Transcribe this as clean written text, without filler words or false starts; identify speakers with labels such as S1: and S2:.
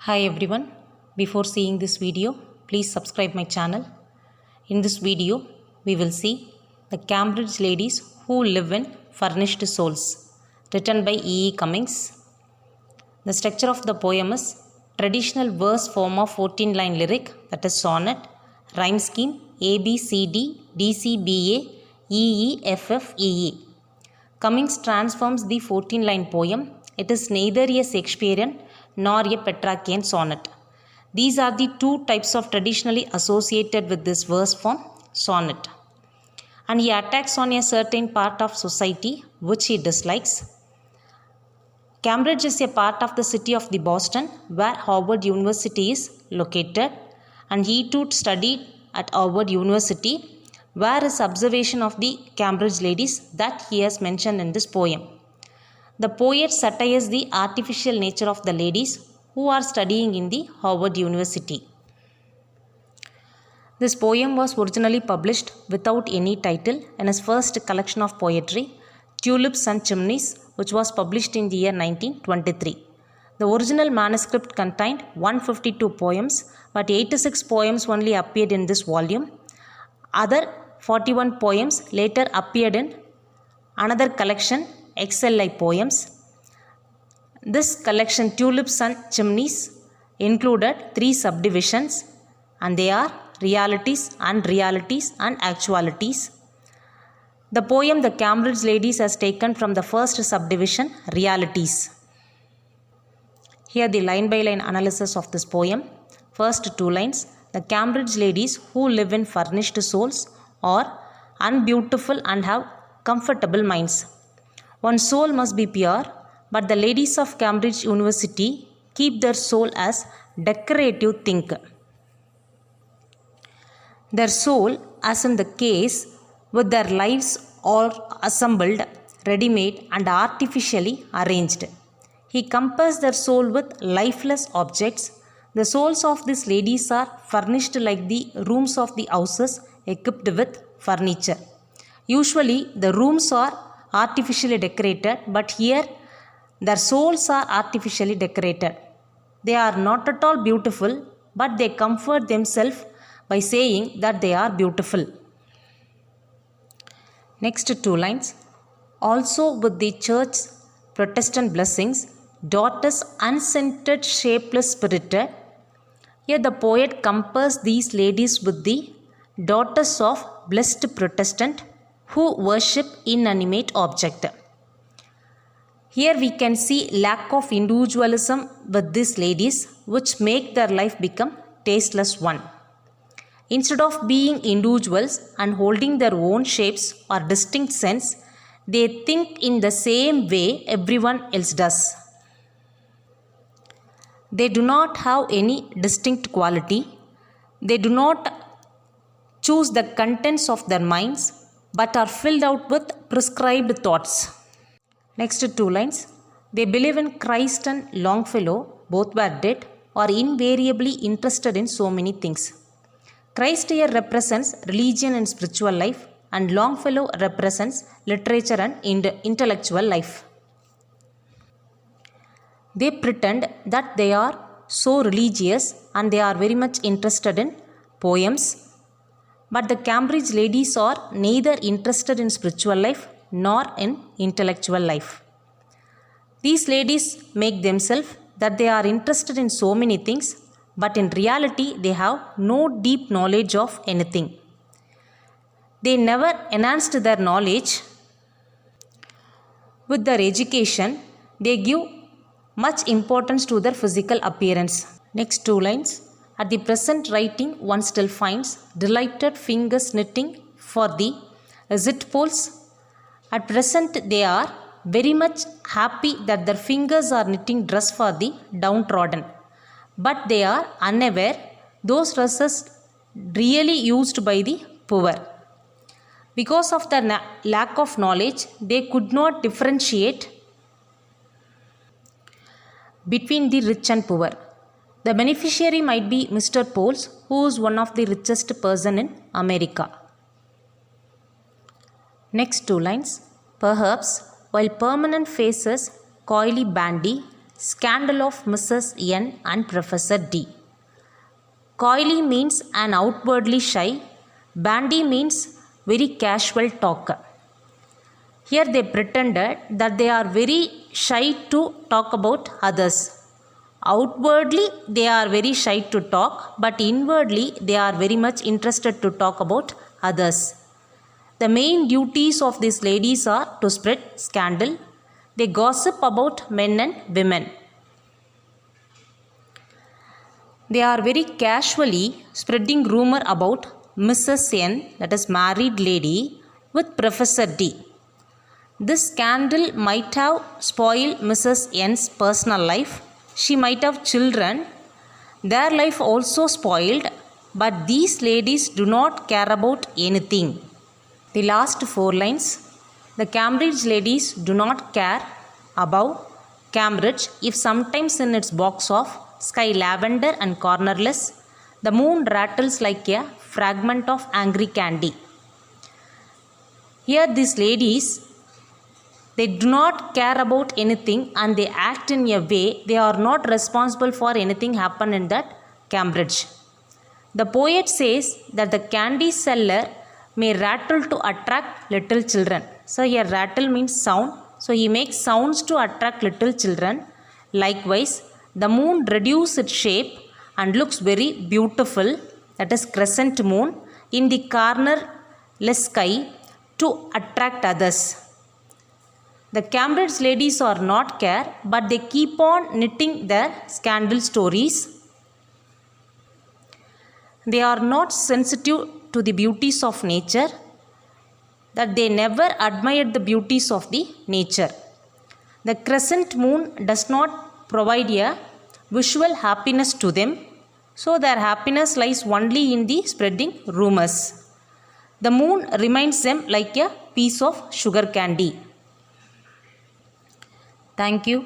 S1: Hi everyone, before seeing this video, please subscribe my channel. In this video, we will see The Cambridge Ladies Who Live in Furnished Souls, written by E. E. Cummings. The structure of the poem is traditional verse form of 14-line lyric, that is sonnet, rhyme scheme A, B, C, D, D, C, B, A, E, E, F, F, E, E. Cummings transforms the 14-line poem. It is neither a Shakespearean nor a Petrarchian sonnet. These are the two types of traditionally associated with this verse form, sonnet. And he attacks on a certain part of society which he dislikes. Cambridge is a part of the city of the Boston where Harvard University is located, and he too studied at Harvard University, where is observation of the Cambridge ladies that he has mentioned in this poem. The poet satires the artificial nature of the ladies who are studying in the Harvard University. This poem was originally published without any title in his first collection of poetry, Tulips and Chimneys, which was published in the year 1923. The original manuscript contained 152 poems, but 86 poems only appeared in this volume. Other 41 poems later appeared in another collection, XLI poems. This collection, Tulips and Chimneys, included 3 subdivisions, and they are realities and actualities. The poem The Cambridge Ladies has taken from the first subdivision, realities. Here the line by line analysis of this poem. First 2 lines. The Cambridge ladies who live in furnished souls are unbeautiful and have comfortable minds. One soul must be pure, but the ladies of Cambridge University keep their soul as decorative thing. Their soul, as in the case with their lives all assembled, ready-made and artificially arranged. He compares their soul with lifeless objects. The souls of these ladies are furnished like the rooms of the houses equipped with furniture. Usually the rooms are artificially decorated, but here their souls are artificially decorated. They are not at all beautiful, but they comfort themselves by saying that they are beautiful. Next 2 lines. Also with the church's Protestant blessings, daughters unscented, shapeless, spirited. Here the poet compares these ladies with the daughters of blessed Protestant who worship inanimate object. Here we can see lack of individualism with these ladies, which make their life become tasteless one. Instead of being individuals and holding their own shapes or distinct sense, they think in the same way everyone else does. They do not have any distinct quality. They do not choose the contents of their minds, but are filled out with prescribed thoughts. Next 2 lines. They believe in Christ and Longfellow, both were dead, or invariably interested in so many things. Christ here represents religion and spiritual life, and Longfellow represents literature and intellectual life. They pretend that they are so religious and they are very much interested in poems. But the Cambridge ladies are neither interested in spiritual life nor in intellectual life. These ladies make themselves that they are interested in so many things, but in reality they have no deep knowledge of anything. They never enhanced their knowledge. With their education, they give much importance to their physical appearance. Next 2 lines. At the present writing, one still finds delighted fingers knitting for the zit poles. At present, they are very much happy that their fingers are knitting dress for the downtrodden. But they are unaware those dresses really used by the poor. Because of their lack of knowledge, they could not differentiate between the rich and poor. The beneficiary might be Mr. Poles, who is one of the richest person in America. Next 2 lines. Perhaps while permanent faces coyly bandy, Scandal of Mrs. N and Professor D. Coyly means an outwardly shy. Bandy means very casual talker. Here they pretended that they are very shy to talk about others. Outwardly they are very shy to talk, but inwardly they are very much interested to talk about others. The main duties of these ladies are to spread scandal. They gossip about men and women. They are very casually spreading rumor about Mrs. N, that is married lady, with Professor D. This scandal might have spoiled Mrs. N's personal life. She might have children. Their life also spoiled, but these ladies do not care about anything. The last 4 lines. The Cambridge ladies do not care about Cambridge if sometimes in its box of sky lavender and cornerless, the moon rattles like a fragment of angry candy. Here these ladies, they do not care about anything and they act in a way they are not responsible for anything happen in that Cambridge. The poet says that the candy seller may rattle to attract little children. So here rattle means sound. So he makes sounds to attract little children. Likewise, the moon reduces its shape and looks very beautiful, that is crescent moon, in the cornerless sky to attract others. The Cambridge ladies are not care, but they keep on knitting their scandal stories. They are not sensitive to the beauties of nature, that they never admired the beauties of the nature. The crescent moon does not provide a visual happiness to them, so their happiness lies only in the spreading rumors. The moon reminds them like a piece of sugar candy. Thank you.